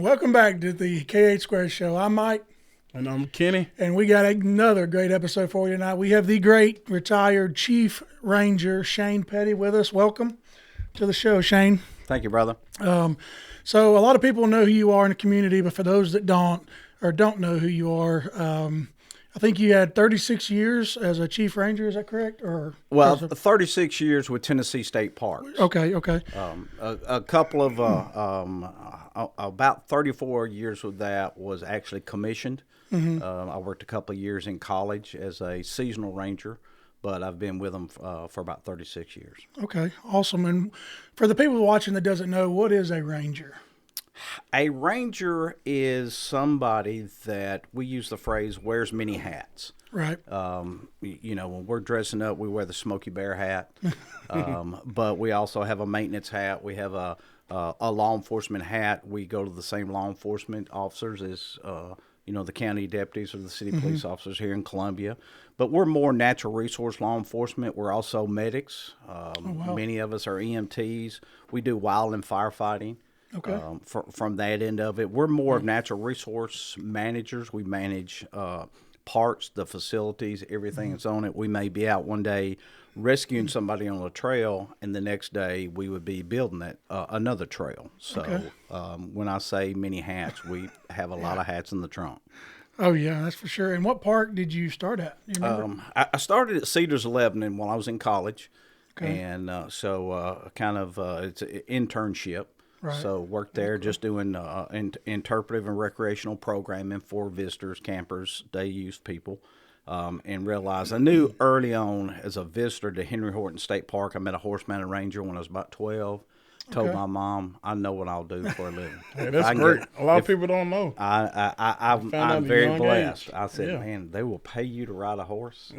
Welcome back to the KH Square Show. I'm Mike. And I'm Kenny. And we got another great episode for you tonight. We have the great retired Chief Ranger Shane Petty with us. Welcome to the show, Shane. Thank you, brother. So a lot of people know who you are in the community, but for those that don't know who you are, I think you had 36 years as a Chief Ranger. Is that correct? Well, 36 years with Tennessee State Parks. Okay. A couple of about 34 years with that was actually commissioned. I worked a couple of years in college as a seasonal ranger, but I've been with them for about 36 years. Okay, awesome. And for the people watching that doesn't know, what is a ranger? A ranger is somebody that, we use the phrase, wears many hats. Right. When we're dressing up, we wear the Smokey Bear hat, but we also have a maintenance hat. We have a law enforcement hat. We go to the same law enforcement officers as the county deputies or the city police officers here in Columbia. But we're more natural resource law enforcement. We're also medics. Many of us are EMTs. We do wildland firefighting. Okay. From that end of it, we're more of natural resource managers. We manage parks, the facilities, everything that's on it. We may be out one day rescuing somebody on a trail, and the next day we would be building another trail. So when I say many hats, we have a lot of hats in the trunk. Oh, yeah, that's for sure. And what park did you start at? Do you remember? I started at Cedars of Lebanon while I was in college, and it's an internship. Right. So worked there just doing interpretive and recreational programming for visitors, campers, day use people, and realized I knew early on as a visitor to Henry Horton State Park. I met a horse-mounted ranger when I was about 12. Told my mom, I know what I'll do for a living. Hey, that's great. A lot of people don't know. I'm very blessed. Age. I said, man, they will pay you to ride a horse.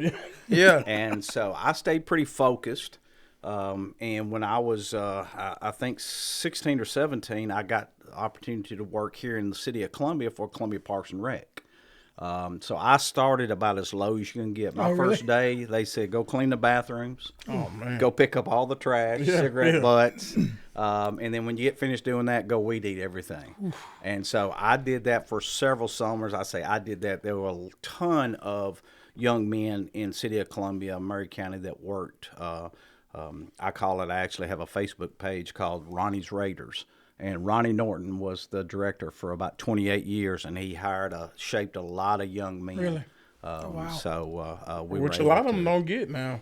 Yeah. And so I stayed pretty focused. And when I was, I think 16 or 17, I got the opportunity to work here in the city of Columbia for Columbia Parks and Rec. So I started about as low as you can get. My first day, they said, go clean the bathrooms. Oh, man. Go pick up all the trash, cigarette butts. And then when you get finished doing that, go weed eat everything. Oof. And so I did that for several summers. I did that. There were a ton of young men in city of Columbia, Murray County that worked. I actually have a Facebook page called Ronnie's Raiders. And Ronnie Norton was the director for about 28 years, and he shaped a lot of young men. Really? Wow. So which a lot of them don't get now,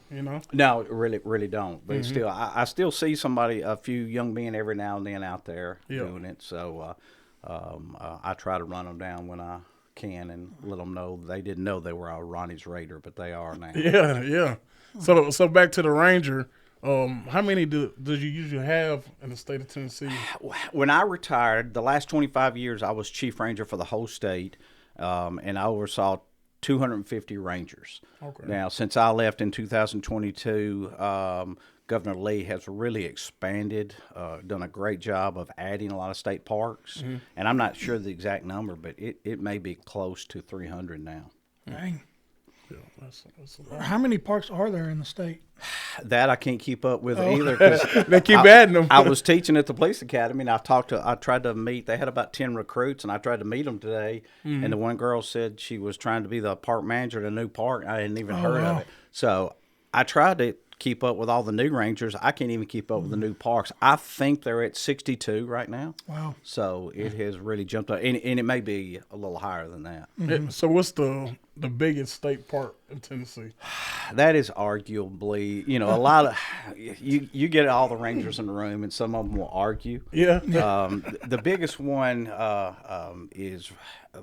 No, really don't. But still, I still see a few young men every now and then out there doing it. So I try to run them down when I can and let them know they didn't know they were a Ronnie's Raider, but they are now. Yeah. So back to the Ranger. How many did you usually have in the state of Tennessee? When I retired, the last 25 years, I was chief ranger for the whole state, and I oversaw 250 rangers. Okay. Now, since I left in 2022, Governor Lee has really expanded, done a great job of adding a lot of state parks, and I'm not sure the exact number, but it may be close to 300 now. Dang. Yeah, that's a lot. How many parks are there in the state? That I can't keep up with either. 'Cause they keep adding them. I was teaching at the police academy, and I tried to meet. They had about 10 recruits, and I tried to meet them today. And the one girl said she was trying to be the park manager at a new park. I hadn't even heard of it. So I tried to keep up with all the new rangers. I can't even keep up with the new parks. I think they're at 62 right now. Wow. So it has really jumped up, and it may be a little higher than that. So what's the biggest state park in Tennessee? That is arguably, a lot of you get all the rangers in the room, and some of them will argue. Yeah. The biggest one is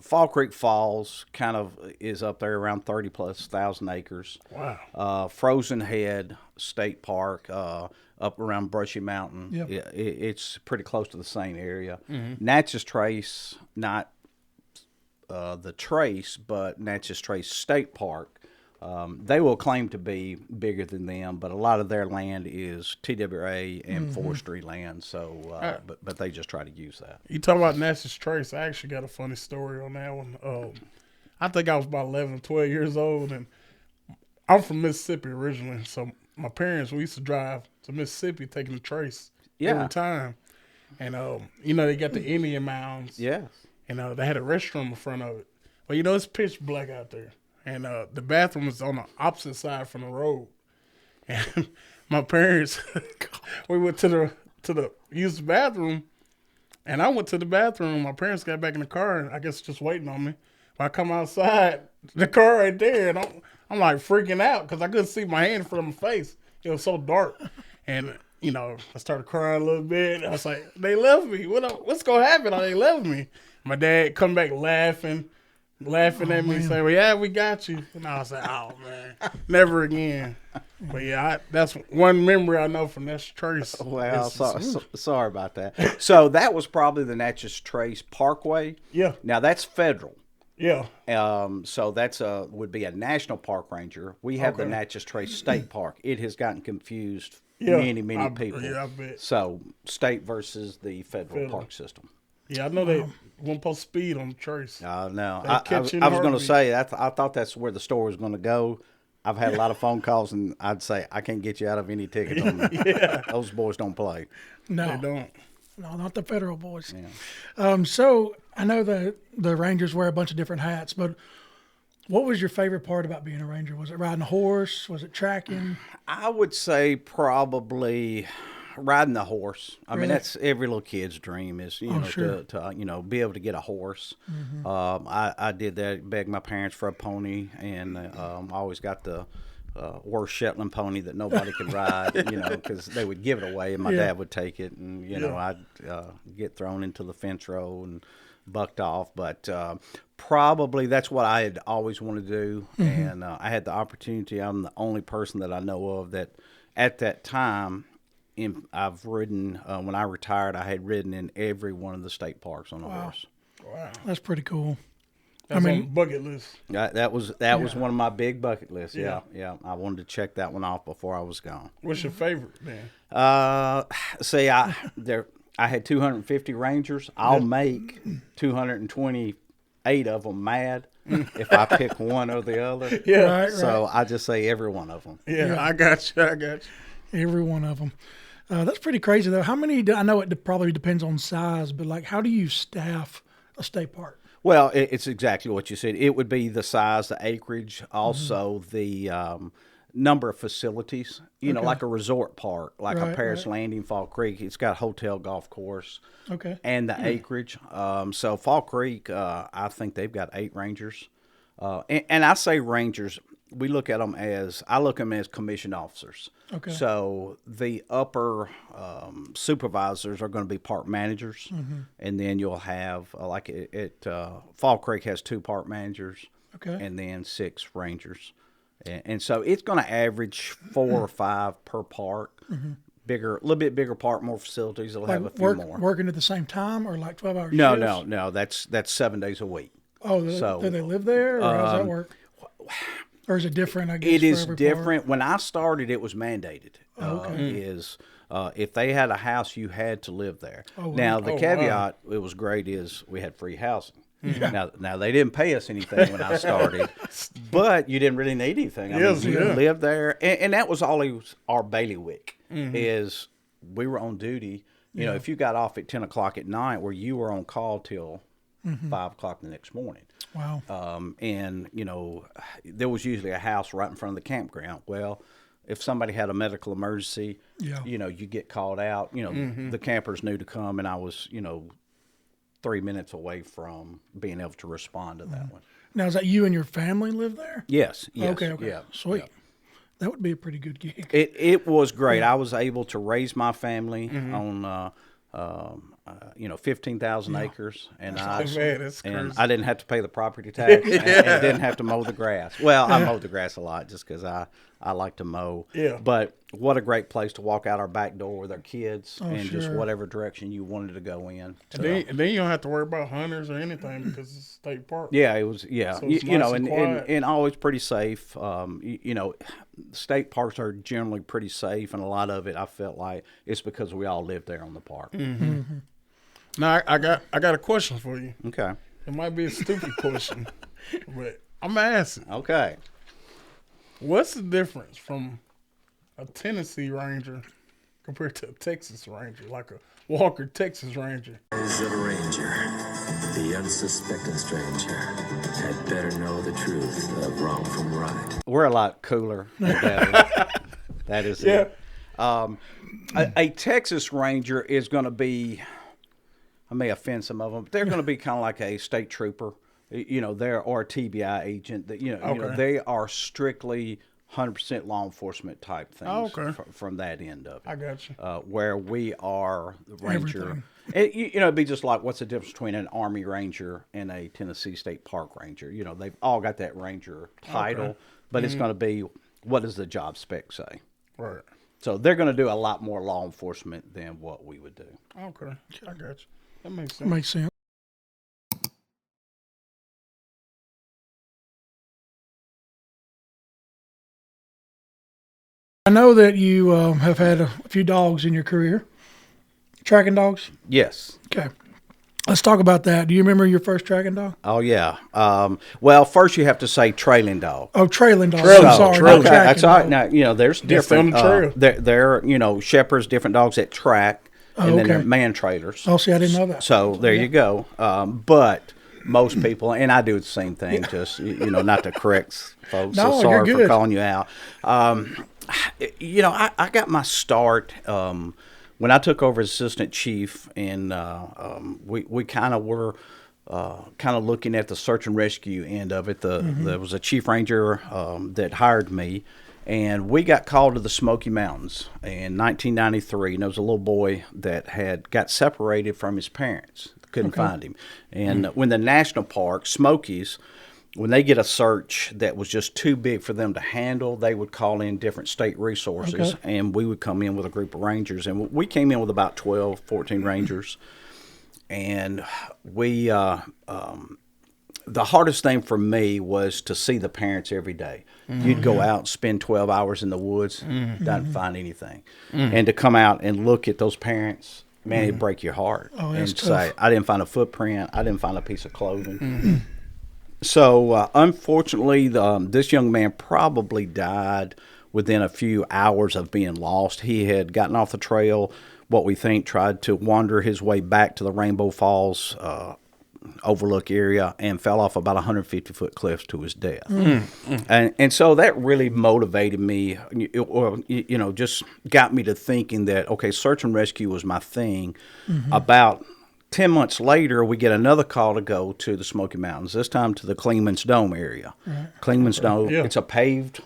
Fall Creek Falls. Kind of is up there around 30,000+ acres. Wow. Frozen Head State Park up around Brushy Mountain. Yep. It's pretty close to the same area. Natchez Trace, not the Trace, but Natchez Trace State Park. They will claim to be bigger than them, but a lot of their land is TWA and forestry land. So, but they just try to use that. You talking about Natchez Trace? I actually got a funny story on that one. I think I was about 11 or 12 years old, and I'm from Mississippi originally. So my parents, we used to drive to Mississippi taking the Trace every time. and you know they got the Indian mounds. Yes. And they had a restroom in front of it. But you know it's pitch black out there, and the bathroom was on the opposite side from the road. And my parents, we went to the use the bathroom, and I went to the bathroom. My parents got back in the car, and I guess just waiting on me. When I come outside, the car right there, and I'm like freaking out because I couldn't see my hand in front of my face. It was so dark, and you know I started crying a little bit. I was like, "They left me. What's gonna happen? They left me." My dad come back laughing at me, saying, "Well, yeah, we got you." And I was like, "Oh man, never again." But yeah, that's one memory I know from Natchez Trace. Well, sorry about that. So that was probably the Natchez Trace Parkway. Yeah. Now that's federal. Yeah. So that's would be a national park ranger. We have the Natchez Trace State Park. It has gotten confused many people. Yeah, I bet. So state versus the federal park system. Yeah, I know they won't post speed on the Trace. No, They I catch was you in going to heartbeat. say I thought that's where the story was going to go. I've had a lot of phone calls, and I'd say I can't get you out of any tickets on that. Those boys don't play. No, They don't. no, not the federal boys. Yeah. So I know the Rangers wear a bunch of different hats, but what was your favorite part about being a Ranger? Was it riding a horse? Was it tracking? I would say probably riding the horse. I mean, Really? that's every little kid's dream is sure. to be able to get a horse. I did that, begged my parents for a pony, and I always got the worst Shetland pony that nobody could ride, because they would give it away, and my dad would take it, and I'd get thrown into the fence row and bucked off. But probably that's what I had always wanted to do, and I had the opportunity. I'm the only person that I know of that at that time. I've ridden when I retired. I had ridden in every one of the state parks on a horse. Wow. That's pretty cool. That's mean- on the bucket list. That was one of my big bucket lists. Yeah. I wanted to check that one off before I was gone. What's your favorite, man? See, I had 250 Rangers. I'll make 228 of them mad if I pick one or the other. Yeah. Right. So I just say every one of them. Yeah, I got you. Every one of them. That's pretty crazy, though. How many? I know it probably depends on size, but like, how do you staff a state park? Well, it's exactly what you said. It would be the size, the acreage, also the number of facilities. Like a resort park, like a Right, Paris right. Landing, Fall Creek. It's got a hotel, golf course, Okay. and the acreage. So Fall Creek, I think they've got 8 rangers. And I say rangers. I look at them as commissioned officers. Okay. So the upper supervisors are going to be park managers, and then you'll have Fall Creek has 2 park managers, Okay. and then 6 rangers, and so it's going to average 4 or 5 per park. A little bit bigger park, more facilities. They'll have a few more. Working at the same time or like 12 hours? No. That's 7 days a week. Oh, So, do they live there, or how does that work? Or is it different? I guess It for is every different. When I started, it was mandated. Okay. If they had a house, you had to live there. wow. Now the caveat, it was great, is we had free housing. Now they didn't pay us anything when I started, but you didn't really need anything. I mean, Yes, you yeah. lived there, and that was always our bailiwick. Is we were on duty. If you got off at 10 o'clock at night, where you were on call till 5 o'clock the next morning. Wow. And there was usually a house right in front of the campground. Well, if somebody had a medical emergency, Yeah. you get called out. The campers knew to come, and I was 3 minutes away from being able to respond to that one. Now, is that you and your family live there? Yes. Okay. Yeah. Sweet. Yeah. That would be a pretty good gig. It was great. I was able to raise my family on 15,000 acres, and that's and crazy. I didn't have to pay the property tax, and didn't have to mow the grass. Well, I mowed the grass a lot just because I like to mow. Yeah. But what a great place to walk out our back door with our kids, and just sure. whatever direction you wanted to go in. So, And then you don't have to worry about hunters or anything because it's a state park. yeah, it was. Yeah, So it's you know, nice and quiet. and always pretty safe. State parks are generally pretty safe, and a lot of it I felt like it's because we all live there on the park. Now I got a question for you. Okay. It might be a stupid question, but I'm asking. compared to a Texas Ranger, like a Walker Texas Ranger. Eyes of a ranger, the unsuspecting stranger, had better know the truth of wrong from right. We're a lot cooler. That is Yeah. it. A Texas Ranger is going to be, I may offend some of them, but they're going to be kind of like a state trooper, they're or a TBI agent. That Okay. they are strictly 100% law enforcement type things Okay. from that end of it. I got you. Where we are the Ranger. Everything. It'd be just like, what's the difference between an Army Ranger and a Tennessee State Park Ranger? They've all got that Ranger title, but it's going to be, what does the job spec say? Right. So they're going to do a lot more law enforcement than what we would do. Okay. I got you. That makes sense. Makes sense. I know that you have had a few dogs in your career. Tracking dogs? Yes. Okay. Let's talk about that. Do you remember your first tracking dog? Oh, yeah. Well, first you have to say trailing dog. Oh, trailing dogs. Trailing. I'm sorry. Trailing. not Okay, that's tracking all right. dog. Now, there's different. on the trail. They're shepherds, different dogs that track, and then okay. they're man trailers. Oh, see, I didn't know that. So there you go. But most people, and I do the same thing, just not to correct folks. No, so sorry you're for good. calling you out. I got my start when I took over as assistant chief, and we kind of were kind of looking at the search and rescue end of it. There was a chief ranger that hired me. And we got called to the Smoky Mountains in 1993, and there was a little boy that had got separated from his parents. Couldn't find him. And when the national park, Smokies, when they get a search that was just too big for them to handle, they would call in different state resources, and we would come in with a group of rangers. And we came in with about 12, 14 rangers. And we the hardest thing for me was to see the parents every day. You'd go out and spend 12 hours in the woods, not find anything. And to come out and look at those parents, man, it'd break your heart. Oh, that's and tough. say, I didn't find a footprint. I didn't find a piece of clothing. So, unfortunately, this young man probably died within a few hours of being lost. He had gotten off the trail, what we think, tried to wander his way back to the Rainbow Falls overlook area, and fell off about 150-foot cliffs to his death. And so that really motivated me, just got me to thinking that, okay, search and rescue was my thing. About 10 months later, we get another call to go to the Smoky Mountains, this time to the Clingman's Dome area. Clingman's Dome, Yeah. it's a paved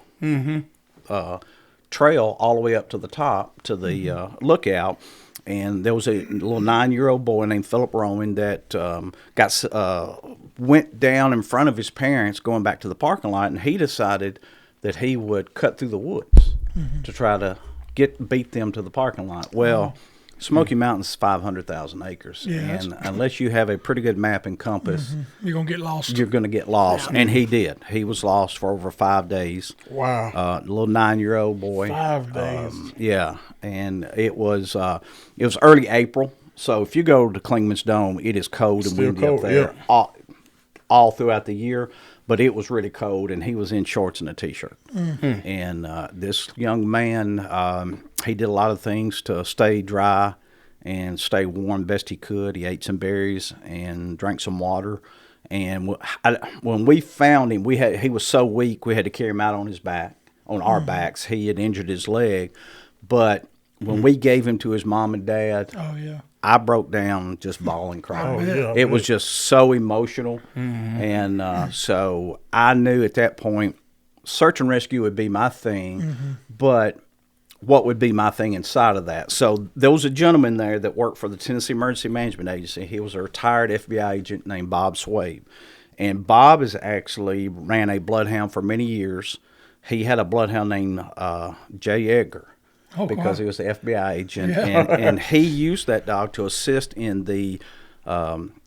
trail all the way up to the top, to the lookout. And there was a little 9-year-old boy named Philip Rowan that went down in front of his parents going back to the parking lot, and he decided that he would cut through the woods to try to beat them to the parking lot. Well, Smoky Mountain's 500,000 acres, Yeah, that's- and unless you have a pretty good map and compass, You're going to get lost. you're going to get lost. And he did. He was lost for over 5 days. Wow. Little 9-year-old boy. 5 days. Yeah, and it was early April. So if you go to Clingman's Dome, it is cold and Still windy cold, up there yeah. all throughout the year. But it was really cold, and he was in shorts and a T-shirt. And this young man, he did a lot of things to stay dry and stay warm best he could. He ate some berries and drank some water. And when we found him, he was so weak we had to carry him out on his back, on our backs. He had injured his leg, but when we gave him to his mom and dad, Oh, yeah. I broke down just bawling, crying. Oh, yeah, I It was bet. just so emotional. And so I knew at that point, search and rescue would be my thing, but what would be my thing inside of that? So there was a gentleman there that worked for the Tennessee Emergency Management Agency. He was a retired FBI agent named Bob Swabe. And Bob has actually ran a bloodhound for many years. He had a bloodhound named Jay Edgar. Oh, Because wow. he was the FBI agent, Yeah. and he used that dog to assist in the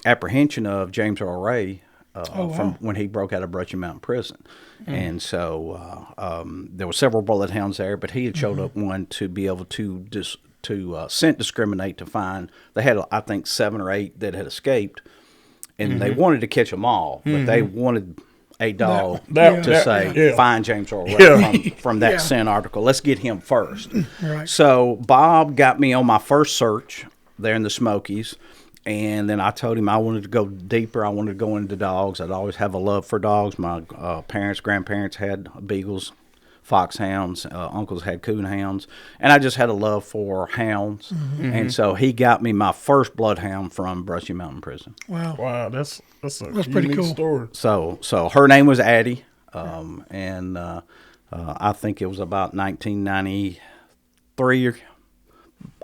apprehension of James Earl Ray from when he broke out of Brushy Mountain Prison. And so there were several bloodhounds there, but he had showed up one to be able to scent discriminate to find. They had, I think, 7 or 8 that had escaped, and they wanted to catch them all, but they wanted a dog That- to that- say, yeah. find James Earl Ray Yeah. from that Yeah. Sin article. Let's get him first. Right. So Bob got me on my first search there in the Smokies. And then I told him I wanted to go deeper. I wanted to go into dogs. I'd always have a love for dogs. My parents, grandparents had beagles, foxhounds. Uncles had coonhounds. And I just had a love for hounds. And so he got me my first bloodhound from Brushy Mountain Prison. Wow. Wow, that's a pretty unique cool. story. So her name was Addie. And I think it was about 1993 or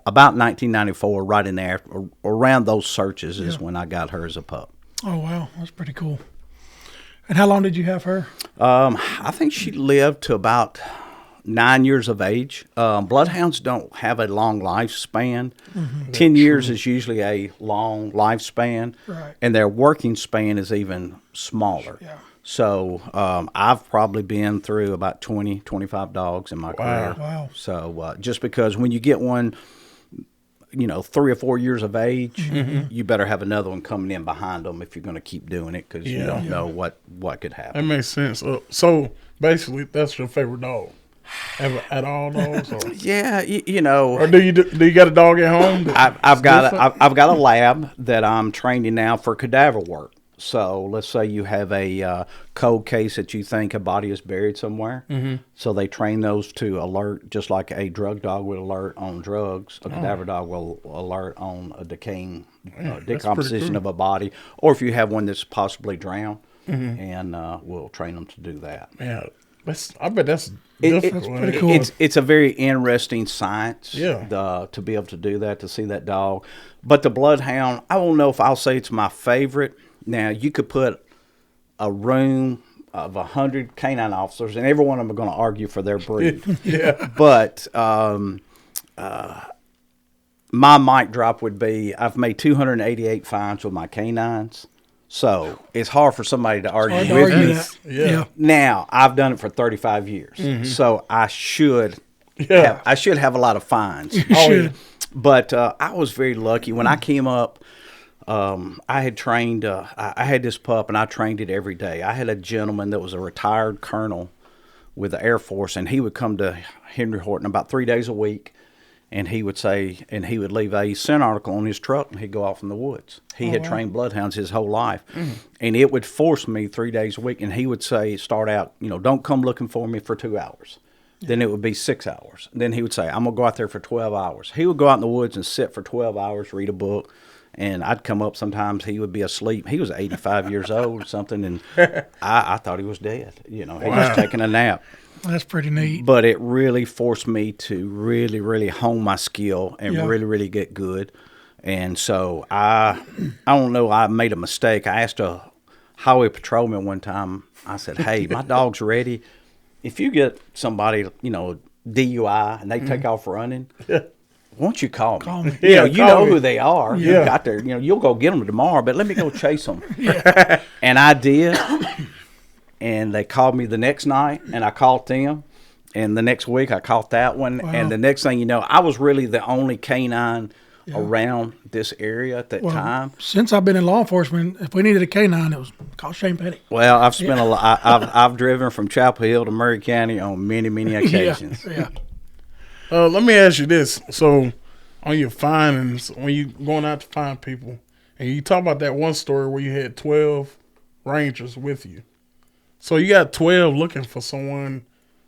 about 1994, right in there, around those searches is when I got her as a pup. Oh, wow. That's pretty cool. And how long did you have her? I think she lived to about 9 years of age. Bloodhounds don't have a long lifespan. 10 years is usually a long lifespan, Right. and their working span is even smaller. Yeah. So I've probably been through about 20, 25 dogs in my career. Wow. So just because when you get one, 3 or 4 years of age, you better have another one coming in behind them if you're going to keep doing it, because you Yeah. don't know what could That happen. makes sense. So basically, that's your favorite dog. At all dogs, or, Yeah, or do you got a dog at home? I've got a lab that I'm training now for cadaver work. So let's say you have a cold case that you think a body is buried somewhere. So they train those to alert, just like a drug dog would alert on drugs. A cadaver dog will alert on a decaying decomposition cool. of a body, or if you have one that's possibly drowned, and we'll train them to do that. Man, I bet that's It- difficult. That's pretty cool. It's a very interesting science, Yeah. to be able to do that, to see that dog. But the bloodhound, I don't know if I'll say it's my favorite. Now, you could put a room of 100 canine officers, and every one of them are going to argue for their breed. Yeah. But my mic drop would be, I've made 288 finds with my canines. So it's hard for somebody to argue Hard to with argue me. that. Yeah. Now, I've done it for 35 years, so I should Yeah. have a lot of fines. Oh, should. yeah. But I was very lucky. When I came up, I had trained, I had this pup, and I trained it every day. I had a gentleman that was a retired colonel with the Air Force, and he would come to Henry Horton about 3 days a week, and he would leave a scent article on his truck, and he'd go off in the woods. He had trained bloodhounds his whole life, and it would force me 3 days a week, and he would start out, don't come looking for me for 2 hours. Then it would be 6 hours. Then he would say, I'm going to go out there for 12 hours. He would go out in the woods and sit for 12 hours, read a book, and I'd come up sometimes, he would be asleep. He was 85 years old or something, and I thought he was dead. He was taking a nap. That's pretty neat. But it really forced me to really, really hone my skill and Yeah. really, really get good. And so I don't know, I made a mistake. I asked a highway patrolman one time, I said, hey, my dog's ready. If you get somebody, DUI, and they take off running, won't you call me? Call me. Yeah, you call know me. who they are. Yeah. You got there. You'll go get them tomorrow, but let me go chase them. And I did. And they called me the next night, and I caught them. And the next week, I caught that one. Wow. And the next thing you know, I was really the only canine around this area at that time. Since I've been in law enforcement, if we needed a canine, it was called Shane Petty. Well, I've spent a lot. I've driven from Chapel Hill to Murray County on many, many occasions. Yeah. Let me ask you this. So, on your findings, when you going out to find people, and you talk about that one story where you had 12 rangers with you. So, you got 12 looking for someone.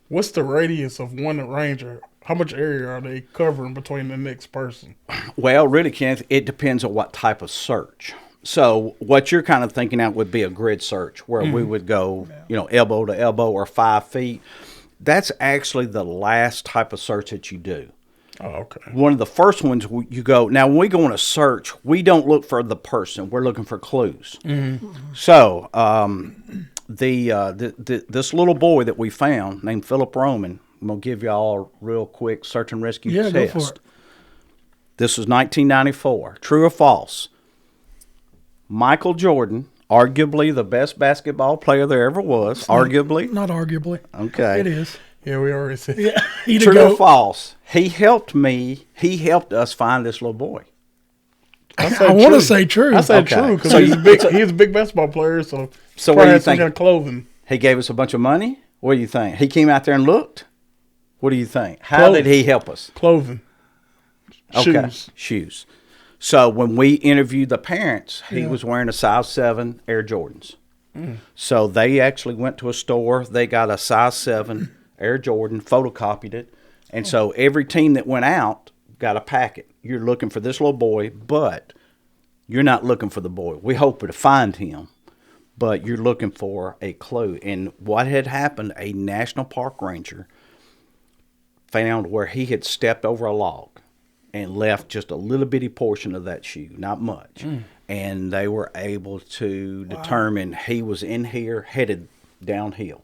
What's the radius of one ranger? How much area are they covering between the next person? Well, really, Kenneth, it depends on what type of search. So what you're kind of thinking out would be a grid search where we would go, elbow to elbow or 5 feet. That's actually the last type of search that you do. Oh, okay. One of the first ones you go, now when we go on a search, we don't look for the person. We're looking for clues. So this little boy that we found named Philip Roman, I'm going to give you all a real quick search and rescue Yeah, test. go for it. This was 1994. True or false? Michael Jordan, arguably the best basketball player there ever was. Arguably. Not arguably. Okay. It is. Yeah, we already said. Yeah. He True or false? He helped us find this little boy. I want to say true. I said Okay. true because So he's a big basketball player. So So what probably do you had some think? kind of clothing. He gave us a bunch of money. What do you think? He came out there and looked. What do you think? How Clothes. did he help us? Clothing. Okay. Shoes. Shoes. So when we interviewed the parents, he was wearing a size 7 Air Jordans. So they actually went to a store. They got a size 7 Air Jordan, photocopied it. And so every team that went out got a packet. You're looking for this little boy, but you're not looking for the boy. We hope to find him, but you're looking for a clue. And what had happened, a national park ranger found where he had stepped over a log and left just a little bitty portion of that shoe, not much. And they were able to determine he was in here headed downhill.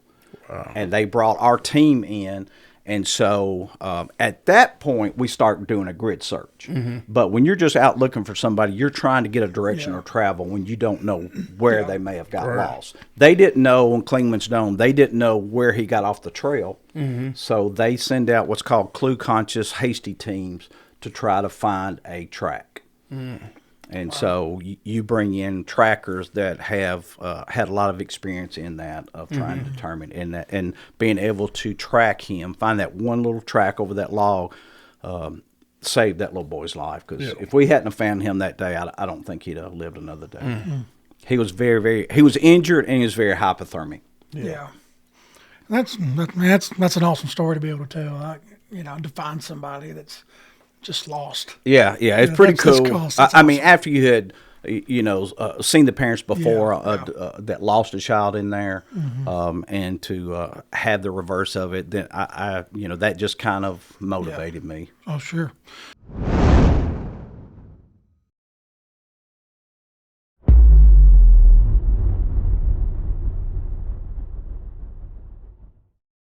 And they brought our team in. And so at that point, we start doing a grid search. But when you're just out looking for somebody, you're trying to get a direction of travel when you don't know where they may have got lost. They didn't know on Klingman's Dome. They didn't know where he got off the trail. So they send out what's called clue-conscious hasty teams to try to find a track. And so you bring in trackers that have had a lot of experience in that of trying to determine and being able to track him, find that one little track over that log, saved that little boy's life. Because if we hadn't have found him that day, I don't think he'd have lived another day. He was he was injured and he was very hypothermic. Yeah. That's an awesome story to be able to tell. To find somebody that's just lost. Yeah, it's pretty that's cool. cool. I mean, after you had, seen the parents before that lost a child in there, and to have the reverse of it, then I that just kind of motivated me. Oh, sure.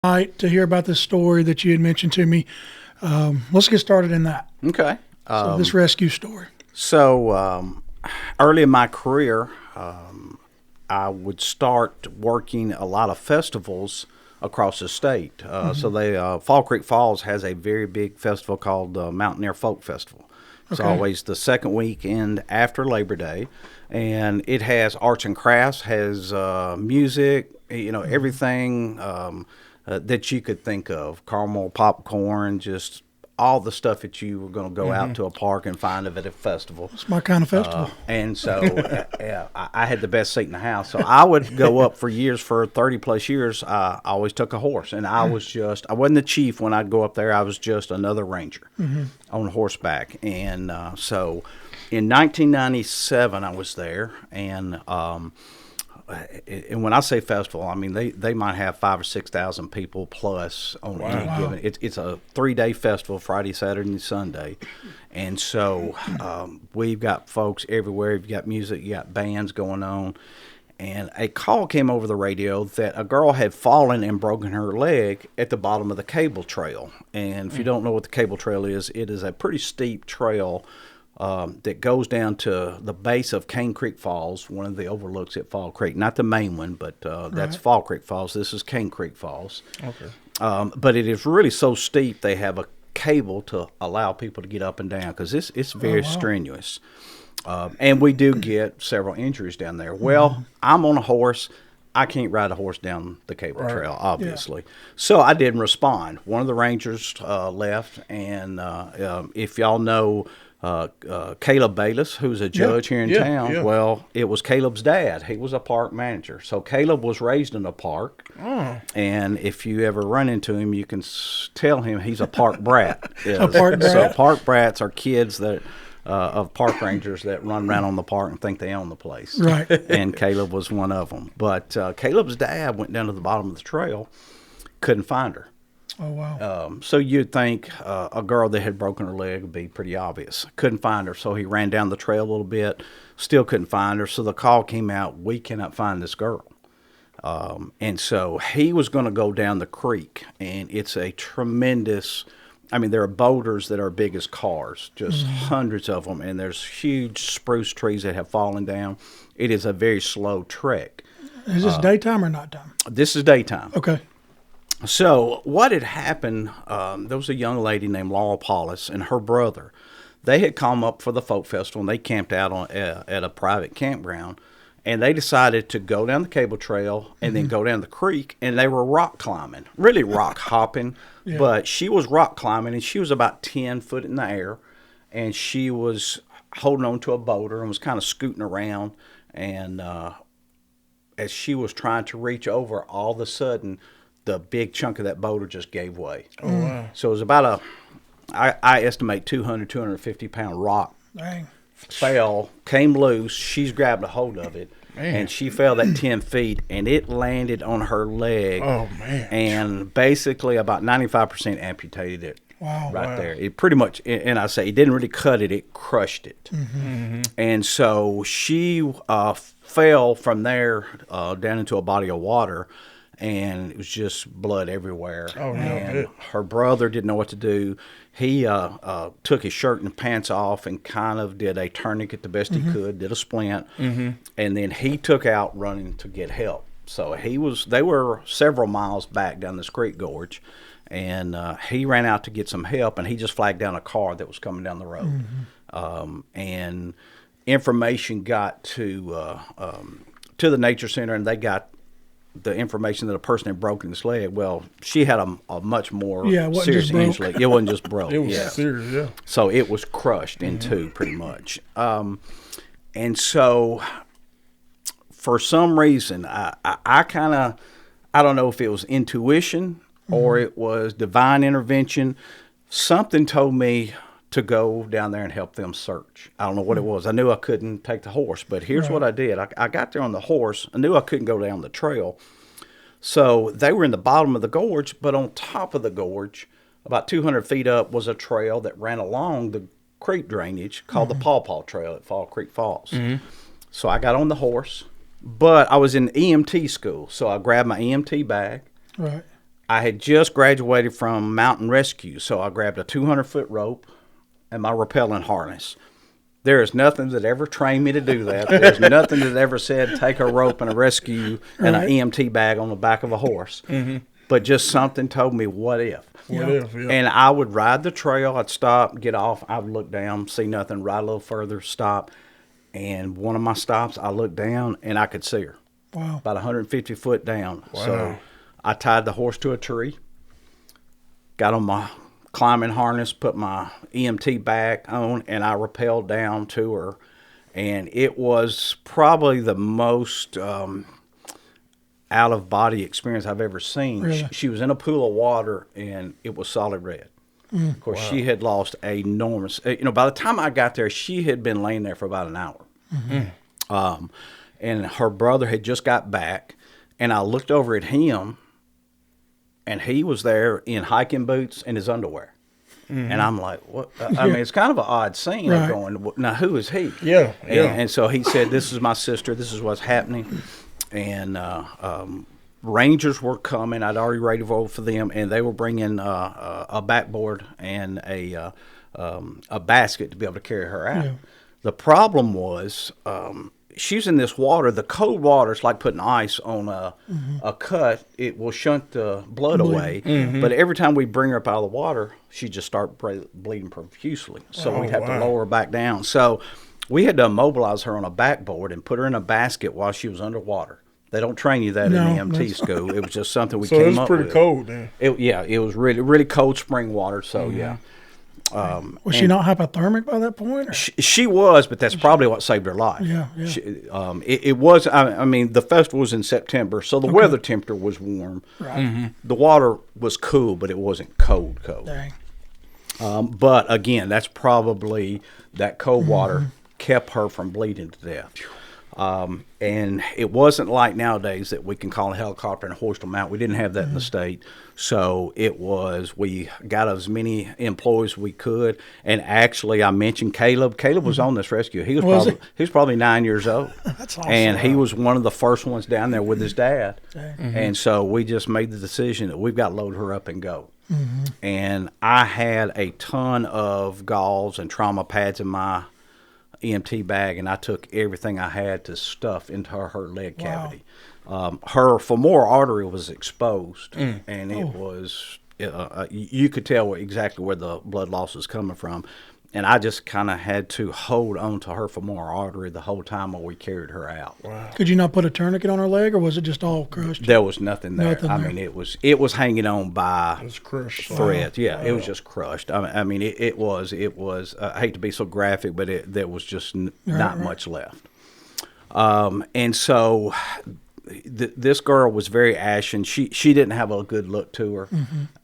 To hear about this story that you had mentioned to me. Let's get started in that. Okay. So this rescue story. So early in my career, I would start working a lot of festivals across the state. So Fall Creek Falls has a very big festival called the Mountaineer Folk Festival. It's always the second weekend after Labor Day, and it has arts and crafts, has music, everything that you could think of, caramel popcorn, just all the stuff that you were going to go out to a park and find at a festival. It's my kind of festival. And so I had the best seat in the house. So I would go up for 30 plus years. I always took a horse, and I wasn't the chief when I'd go up there. I was just another ranger on horseback. And so in 1997, I was there, and when I say festival, I mean they might have 5,000 or 6,000 people plus on any given. It's a 3-day festival, Friday, Saturday, and Sunday, and so we've got folks everywhere. You've got music, you got bands going on, and a call came over the radio that a girl had fallen and broken her leg at the bottom of the cable trail. And if you don't know what the cable trail is, it is a pretty steep trail that goes down to the base of Cane Creek Falls, one of the overlooks at Fall Creek. Not the main one, but that's Fall Creek Falls. This is Cane Creek Falls. Okay. But it is really so steep, they have a cable to allow people to get up and down because it's very strenuous. And we do get several injuries down there. Well, I'm on a horse. I can't ride a horse down the cable trail, obviously. So I didn't respond. One of the rangers left, and if y'all know Caleb Bayless, who's a judge here in town. Well, it was Caleb's dad. He was a park manager. So Caleb was raised in a park. And if you ever run into him, you can tell him he's a park brat. A park brat. So park brats are kids that of park rangers that run around on the park and think they own the place. Right. And Caleb was one of them. But Caleb's dad went down to the bottom of the trail, couldn't find her. Oh, wow. So you'd think a girl that had broken her leg would be pretty obvious. Couldn't find her, so he ran down the trail a little bit, still couldn't find her. So the call came out, we cannot find this girl. And so he was going to go down the creek, and it's a tremendous, there are boulders that are big as cars, just hundreds of them, and there's huge spruce trees that have fallen down. It is a very slow trek. Is this daytime or nighttime? This is daytime. Okay. So what had happened, there was a young lady named Laura Paulus and her brother. They had come up for the folk festival, and they camped out at a private campground. And they decided to go down the cable trail and then go down the creek, and they were rock climbing, really rock hopping. Yeah. But she was rock climbing, and she was about 10 foot in the air, and she was holding on to a boulder and was kind of scooting around. And as she was trying to reach over, all of a sudden, the big chunk of that boulder just gave way. Oh, wow. So it was about I estimate 200, 250 pound rock Dang. fell, came loose. She's grabbed a hold of it, Man. and she fell that 10 feet, and it landed on her leg. Oh, man. And basically about 95% amputated it. Wow. Right there. It pretty much, and I say it didn't really cut it, it crushed it. And so she fell from there down into a body of water, and it was just blood everywhere. Oh, no. And her brother didn't know what to do. He took his shirt and pants off and kind of did a tourniquet the best he could, did a splint, and then he took out running to get help. So they were several miles back down this creek gorge, and he ran out to get some help, and he just flagged down a car that was coming down the road. And information got to the nature center, and they got the information that a person had broken his leg. Well, she had a much more Yeah, it wasn't serious just broke. injury. It wasn't just broke. It was yeah. serious, yeah. So it was crushed in two, pretty much. And so, for some reason, I kind of, I don't know if it was intuition or it was divine intervention. Something told me to go down there and help them search. I don't know what it was. I knew I couldn't take the horse, but here's what I did. I got there on the horse. I knew I couldn't go down the trail. So they were in the bottom of the gorge, but on top of the gorge, about 200 feet up, was a trail that ran along the creek drainage called the Paw Paw Trail at Fall Creek Falls. So I got on the horse, but I was in EMT school, so I grabbed my EMT bag. Right. I had just graduated from mountain rescue, so I grabbed a 200-foot rope and my rappelling harness. There is nothing that ever trained me to do that. There's nothing that ever said take a rope and a rescue and an EMT bag on the back of a horse. But just something told me, what if? What if, yeah. And I would ride the trail. I'd stop, get off. I would look down, see nothing, ride a little further, stop. And one of my stops, I looked down, and I could see her. Wow. About 150 foot down. Wow. So I tied the horse to a tree, got on my climbing harness, put my EMT bag on, and I rappelled down to her. And it was probably the most out-of-body experience I've ever seen. Really? She was in a pool of water, and it was solid red. Of course, she had lost enormous. By the time I got there, she had been laying there for about an hour. And her brother had just got back, and I looked over at him, and he was there in hiking boots and his underwear. And I'm like, what? I mean, it's kind of an odd scene. Right. I'm going, now, who is he? Yeah, yeah. And so he said, this is my sister. This is what's happening. And Rangers were coming. I'd already radioed for them, and they were bringing a backboard and a basket to be able to carry her out. Yeah. The problem was she's in this water. The cold water is like putting ice on a cut. It will shunt the blood away. But every time we bring her up out of the water, she just start bleeding profusely. So we'd have to lower her back down. So we had to immobilize her on a backboard and put her in a basket while she was underwater. They don't train you that No, in EMT school. It was just something we So came it's up pretty with. cold then. It was really, really cold spring water. So yeah. Was she not hypothermic by that point? Or? She was, but that's probably what saved her life. Yeah, yeah. It was. I mean, the festival was in September, so the weather temperature was warm. Right. The water was cool, but it wasn't cold. Dang. But again, that's probably that cold water kept her from bleeding to death. And it wasn't like nowadays that we can call a helicopter and hoist them out. We didn't have that in the state. So it was, we got as many employees as we could. And actually, I mentioned Caleb. Caleb was on this rescue. He was probably 9 years old. That's awesome. And he was one of the first ones down there with his dad. And so we just made the decision that we've got to load her up and go. And I had a ton of gauze and trauma pads in my EMT bag, and I took everything I had to stuff into her leg cavity. Her femoral artery was exposed, and it was you could tell exactly where the blood loss was coming from. I just kind of had to hold on to her femoral artery the whole time while we carried her out. Wow. Could you not put a tourniquet on her leg, or was it just all crushed? There was nothing there. Nothing I there. mean, it was hanging on by It's crushed. threads. Yeah, it was just crushed. I mean, it was. I hate to be so graphic, but there was just not much left. And so this girl was very ashen. She didn't have a good look to her,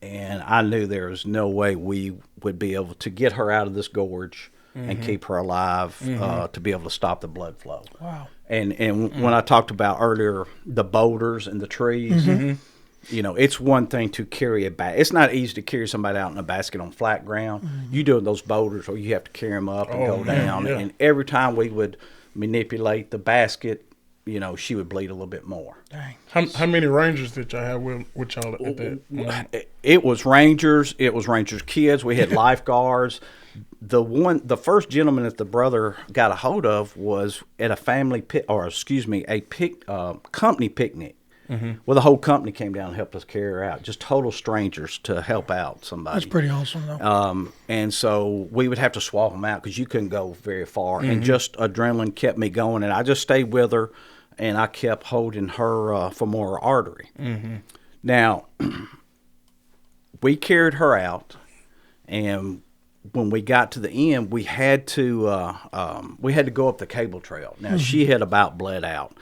and I knew there was no way we would be able to get her out of this gorge and keep her alive to be able to stop the blood flow. Wow. And when I talked about earlier the boulders and the trees, you know, it's one thing to carry a bag. It's not easy to carry somebody out in a basket on flat ground. You doing those boulders, or you have to carry them up and go down. yeah. And every time we would manipulate the basket, you know, she would bleed a little bit more. Dang. How many Rangers did y'all have with y'all at that moment? It was Rangers. It was Rangers kids. We had lifeguards. The first gentleman that the brother got a hold of was at a company picnic. Well, the whole company came down and helped us carry her out. Just total strangers to help out somebody. That's pretty awesome, though. And so we would have to swap them out because you couldn't go very far. And just adrenaline kept me going. And I just stayed with her, and I kept holding her femoral artery. Now, we carried her out, and when we got to the end, we had to go up the cable trail. Now, she had about bled out.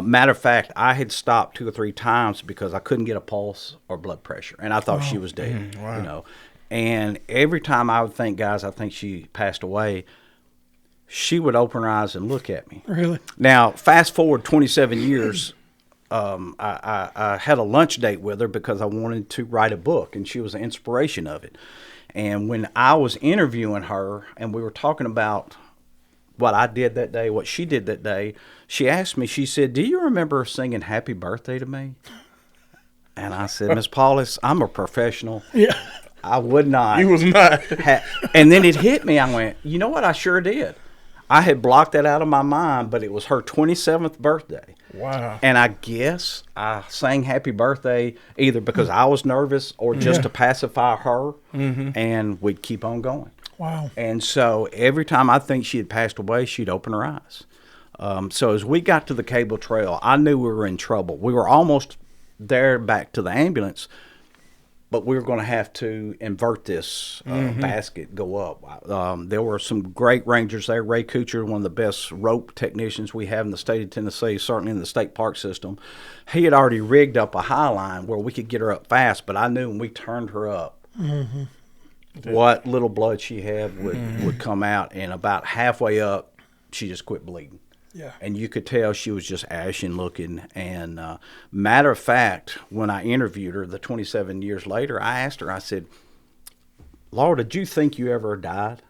Matter of fact, I had stopped 2 or 3 times because I couldn't get a pulse or blood pressure, and I thought she was dead. Wow. You know, and every time I would think, guys, I think she passed away, she would open her eyes and look at me. Really? Now, fast forward 27 years, I had a lunch date with her because I wanted to write a book, and she was the inspiration of it. And when I was interviewing her and we were talking about what I did that day, what she did that day, she asked me, she said, "Do you remember singing Happy Birthday to me?" And I said, "Miss Paulus, I'm a professional. Yeah. I would not." He was not. And then it hit me. I went, you know what? I sure did. I had blocked that out of my mind, but it was her 27th birthday. Wow. And I guess I sang Happy Birthday either because I was nervous or just to pacify her, and we'd keep on going. Wow. And so every time I think she had passed away, she'd open her eyes. So as we got to the cable trail, I knew we were in trouble. We were almost there back to the ambulance, but we were going to have to invert this basket, go up. There were some great rangers there. Ray Kuchar, one of the best rope technicians we have in the state of Tennessee, certainly in the state park system. He had already rigged up a high line where we could get her up fast, but I knew when we turned her up, what little blood she had would come out, and about halfway up, she just quit bleeding. Yeah. And you could tell she was just ashen looking. And matter of fact, when I interviewed her the 27 years later, I asked her, I said, "Laura, did you think you ever died?"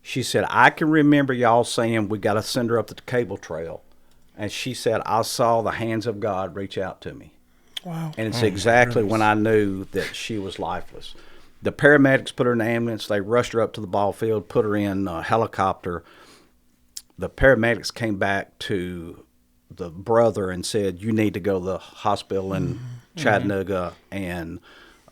She said, "I can remember y'all saying we got to send her up the cable trail." And she said, "I saw the hands of God reach out to me." Wow. And it's exactly when I knew that she was lifeless. The paramedics put her in an ambulance. They rushed her up to the ball field, put her in a helicopter. The paramedics came back to the brother and said, "You need to go to the hospital in Chattanooga and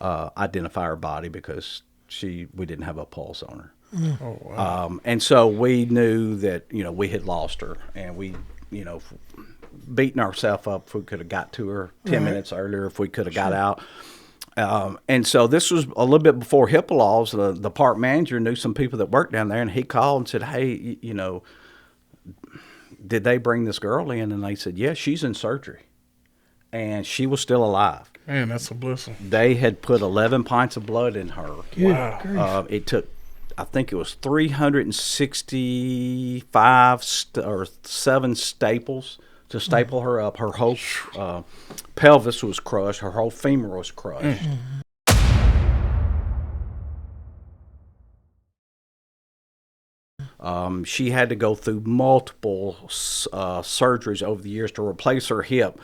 identify her body because we didn't have a pulse on her." Oh, wow. And so we knew that, you know, we had lost her, and we, you know, beating ourselves up if we could have got to her 10 minutes earlier, if we could have got out. And so this was a little bit before HIPAA laws. The park manager knew some people that worked down there, and he called and said, "Hey, you know, did they bring this girl in?" And they said, "Yeah, she's in surgery." And she was still alive. Man, that's a blessing. They had put 11 pints of blood in her. Wow. It took, I think it was 365 or 7 staples to staple her up. Her whole pelvis was crushed. Her whole femur was crushed. She had to go through multiple surgeries over the years to replace her hip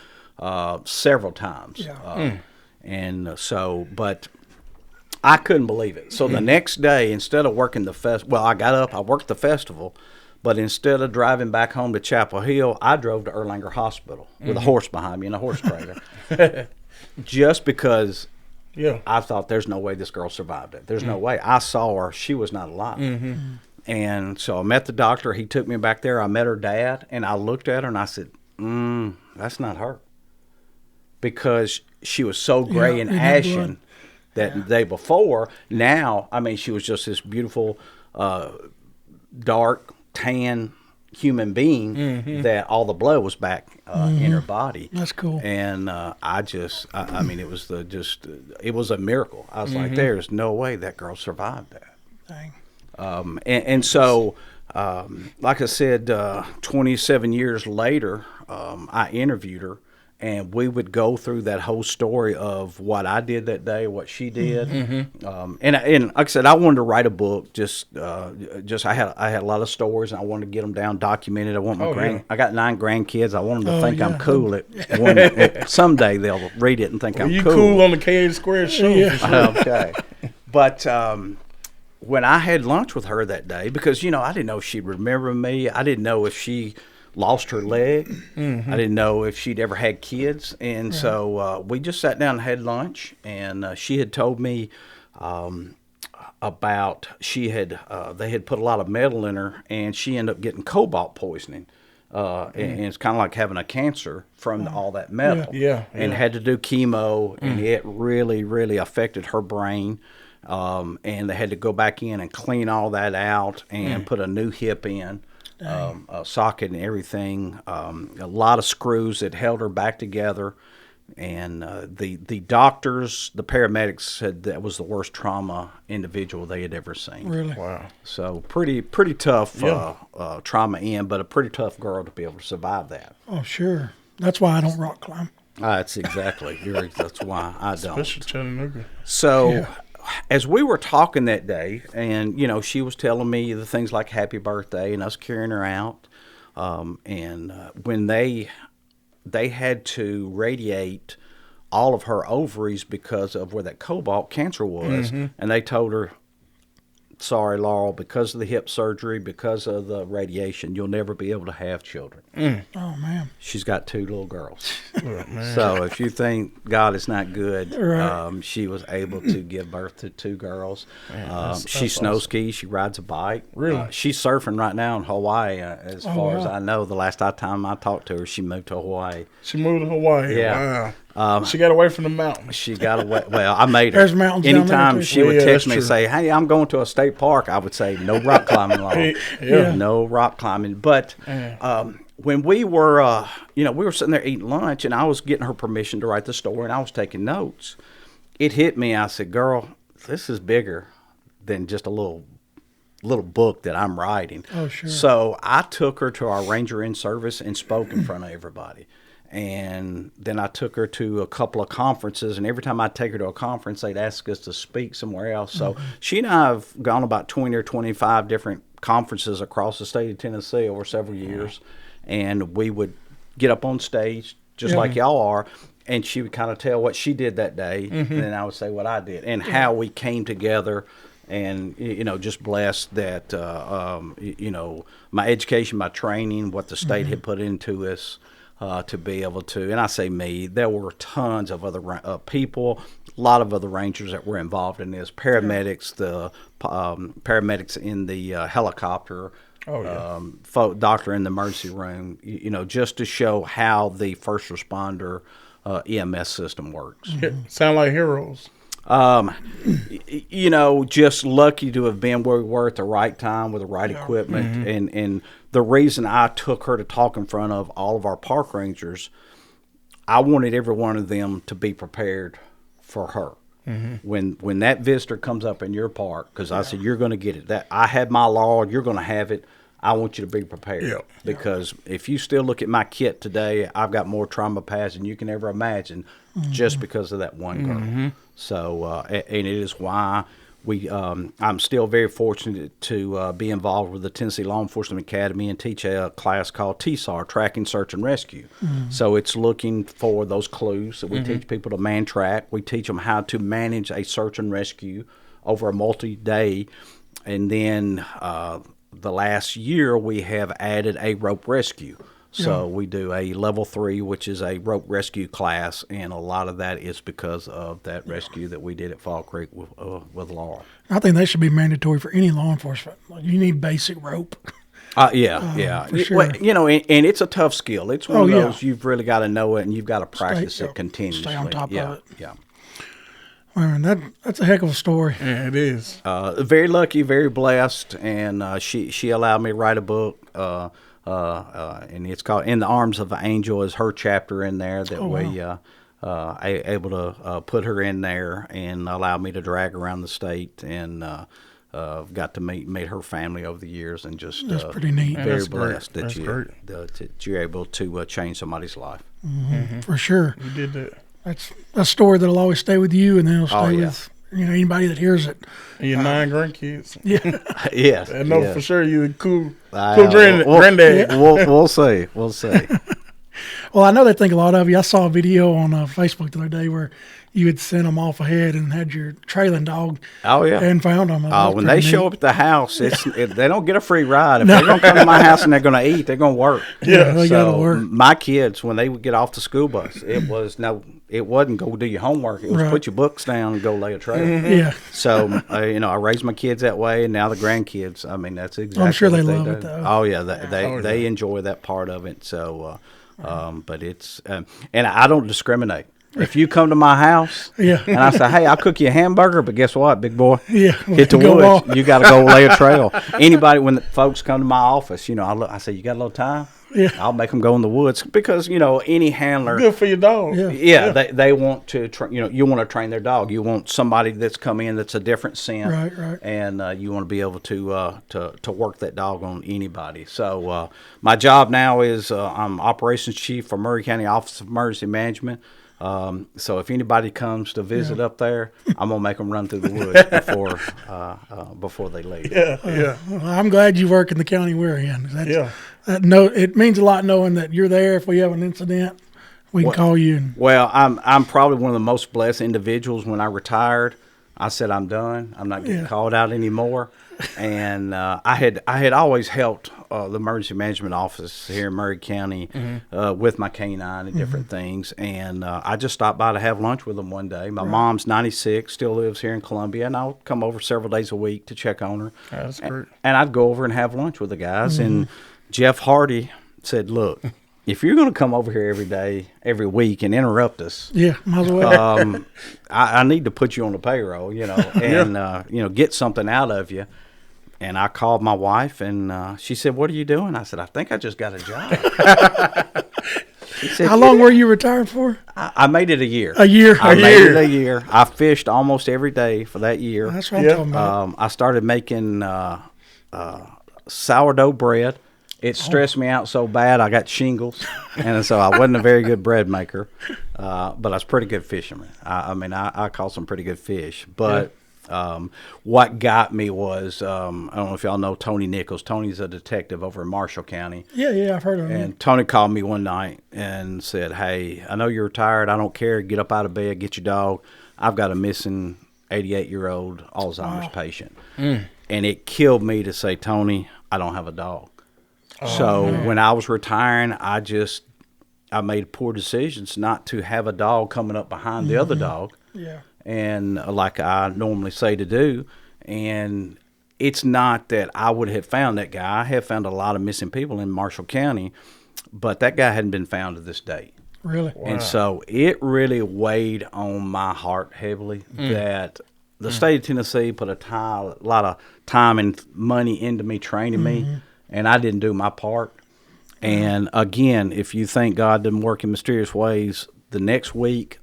several times. Yeah. But I couldn't believe it. So the next day, instead of working the I got up, I worked the festival, but instead of driving back home to Chapel Hill, I drove to Erlanger Hospital with a horse behind me and a horse trailer. Just because Yeah. I thought, there's no way this girl survived it. There's no way. I saw her. She was not alive. And so I met the doctor. He took me back there. I met her dad, and I looked at her, and I said, that's not her. Because she was so gray and in her ashen blood. that the day before. Now, I mean, she was just this beautiful, dark, tan human being that all the blood was back in her body. That's cool. And I mean, it was it was a miracle. I was like, there's no way that girl survived that. Dang. And so, like I said, 27 years later, I interviewed her, and we would go through that whole story of what I did that day, what she did. And like I said, I wanted to write a book. I had a lot of stories, and I wanted to get them down, documented. I want I got 9 grandkids. I want them to think I'm cool. Someday they'll read it and think I'm You cool. cool on the KH Square show. Yeah. Okay. But when I had lunch with her that day, because, I didn't know if she'd remember me. I didn't know if she lost her leg. I didn't know if she'd ever had kids. And so we just sat down and had lunch. And she had told me about they had put a lot of metal in her, and she ended up getting cobalt poisoning. And it's kind of like having a cancer from all that metal. Yeah. And had to do chemo, and it really, really affected her brain. And they had to go back in and clean all that out and put a new hip in, a socket and everything. A lot of screws that held her back together. And the doctors, the paramedics said that was the worst trauma individual they had ever seen. Really? Wow. So pretty tough trauma but a pretty tough girl to be able to survive that. Oh, sure. That's why I don't rock climb. That's exactly. That's why I don't. Especially Chattanooga. So, as we were talking that day, and she was telling me the things like happy birthday and us carrying her out, and when they had to radiate all of her ovaries because of where that cobalt cancer was, and they told her, sorry, Laurel, because of the hip surgery, because of the radiation, you'll never be able to have children. Oh, man. She's got 2 little girls. So if you think God is not good, Right. she was able to give birth to 2 girls. that's She snow awesome. skis. She rides a bike. Really? She's surfing right now in Hawaii. As far as wow. I know, the last time I talked to her, she moved to Hawaii. She moved to Hawaii. Yeah. Wow. She got away from the mountains. She got away. Well, I made her. There's mountains down there, Anytime too. she would Yeah, text that's me and true. say, "Hey, I'm going to a state park," I would say, "No rock climbing, Laurel. Yeah. No rock climbing." But when we were, we were sitting there eating lunch, and I was getting her permission to write the story, and I was taking notes. It hit me. I said, "Girl, this is bigger than just a little book that I'm writing." Oh, sure. So I took her to our Ranger in service and spoke in front of everybody. And then I took her to a couple of conferences, and every time I'd take her to a conference, they'd ask us to speak somewhere else. So she and I have gone about 20 or 25 different conferences across the state of Tennessee over several years. And we would get up on stage, just like y'all are, and she would kind of tell what she did that day, and then I would say what I did, and how we came together. And, just blessed that, my education, my training, what the state had put into us, to be able to, and I say me, there were tons of other people, a lot of other rangers that were involved in this, paramedics, the paramedics in the helicopter, doctor in the emergency room, just to show how the first responder EMS system works. Sound like heroes. Just lucky to have been where we were at the right time with the right equipment. And the reason I took her to talk in front of all of our park rangers, I wanted every one of them to be prepared for her. When that visitor comes up in your park, because I said, you're going to get it. That I had my law, you're going to have it. I want you to be prepared. Yeah. Because if you still look at my kit today, I've got more trauma pads than you can ever imagine, just because of that one girl. So, and it is why I'm still very fortunate to be involved with the Tennessee Law Enforcement Academy and teach a class called TSAR, Tracking, Search, and Rescue. So it's looking for those clues. So we teach people to man track. We teach them how to manage a search and rescue over a multi-day. And then the last year we have added a rope rescue. So we do a level 3, which is a rope rescue class, and a lot of that is because of that rescue that we did at Fall Creek with Laura. I think they should be mandatory for any law enforcement. Like, you need basic rope. Yeah. For sure. Well, you know, and it's a tough skill. It's one of yeah. those you've really got to know it, and you've got to practice it continuously. Stay on top yeah, of it. Yeah. Man, that's a heck of a story. Yeah, it is. Very lucky, very blessed, and she allowed me to write a book, and it's called "In the Arms of an Angel" is her chapter in there that we able to put her in there and allow me to drag around the state, and got to meet her family over the years, and just That's pretty neat. Very That's great. blessed that That's great. that you're able to change somebody's life. For sure. You did that. That's a story that'll always stay with you, and then it'll stay yeah. with anybody that hears it. And your 9 grandkids. Yeah. Yes, I know yes. for sure you a cool Well, granddad. We'll see. We'll see. Well, I know they think a lot of you. I saw a video on Facebook the other day where you had sent them off ahead and had your trailing dog Oh yeah. and found them. When they show up at the house, they don't get a free ride. If they're going to come to my house and they're going to eat, they're going to work. Yeah, they gotta work. My kids, when they would get off the school bus, it wasn't go do your homework. It was Right. put your books down and go lay a trail. Yeah. So, I raised my kids that way, and now the grandkids. I mean, that's exactly. sure what they love do. it, though. Oh yeah, they enjoy that part of it. So, but it's and I don't discriminate. If you come to my house, Yeah. and I say, "Hey, I'll cook you a hamburger," but guess what, big boy? Yeah. Hit the Go woods. walk. You got to go lay a trail. Anybody, when the folks come to my office, I say, "You got a little time?" Yeah. I'll make them go in the woods because any handler. Good for your dog. Yeah. Yeah, they want to. You want to train their dog. You want somebody that's come in that's a different scent, Right. And you want to be able to work that dog on anybody. So my job now is I'm operations chief for Maury County Office of Emergency Management. So if anybody comes to visit up there, I'm gonna make them run through the woods before they leave. Yeah. Well, I'm glad you work in the county we're in. Yeah. It means a lot knowing that you're there. If we have an incident, we can call you. And Well, I'm probably one of the most blessed individuals. When I retired, I said I'm done. I'm not getting called out anymore. And I had always helped the emergency management office here in Maury County with my canine and different things. And I just stopped by to have lunch with them one day. My mom's 96, still lives here in Columbia, and I'll come over several days a week to check on her. That's great. And I'd go over and have lunch with the guys. And Jeff Hardy said, "Look, if you're going to come over here every day, every week, and interrupt us, yeah, might as well. I need to put you on the payroll, and get something out of you." And I called my wife, and she said, "What are you doing?" I said, "I think I just got a job." She said, How long were you retired for? I made it a year. A year. I made it a year. I fished almost every day for that year. That's what I'm talking about. I started making sourdough bread. It stressed me out so bad I got shingles, and so I wasn't a very good bread maker, but I was a pretty good fisherman. I caught some pretty good fish. But what got me was, I don't know if y'all know Tony Nichols. Tony's a detective over in Marshall County. Yeah, I've heard of it. And Tony called me one night and said, "Hey, I know you're retired. I don't care. Get up out of bed, get your dog. I've got a missing 88-year-old Alzheimer's patient." And it killed me to say, "Tony, I don't have a dog." So when I was retiring, I made poor decisions not to have a dog coming up behind the other dog. Yeah. And like I normally say to do. And it's not that I would have found that guy. I have found a lot of missing people in Marshall County, but that guy hadn't been found to this day. Really? And so it really weighed on my heart heavily that the state of Tennessee put a lot of time and money into me, training me, and I didn't do my part. And again, if you think God didn't work in mysterious ways, the next week,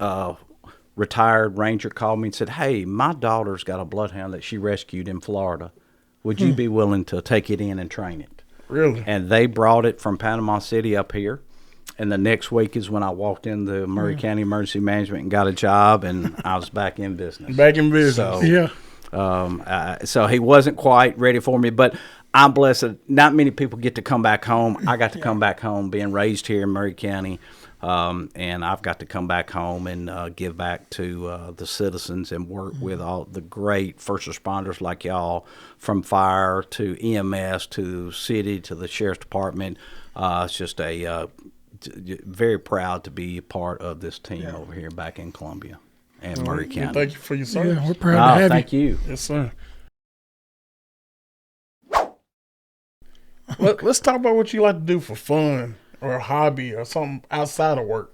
retired ranger called me and said, "Hey, my daughter's got a bloodhound that she rescued in Florida. Would you be willing to take it in and train it?" Really? And they brought it from Panama City up here. And the next week is when I walked into Maury County Emergency Management and got a job, and I was back in business. Back in business. So, Yeah. so he wasn't quite ready for me, but I'm blessed that not many people get to come back home. I got to come back home being raised here in Murray County. And I've got to come back home and give back to the citizens and work with all the great first responders like y'all, from fire to EMS to city to the sheriff's department. It's just very proud to be a part of this team over here back in Columbia and Murray County. Thank you for your service. Yeah, we're proud to have Thank you. Yes, sir. Let's talk about what you like to do for fun or a hobby or something outside of work.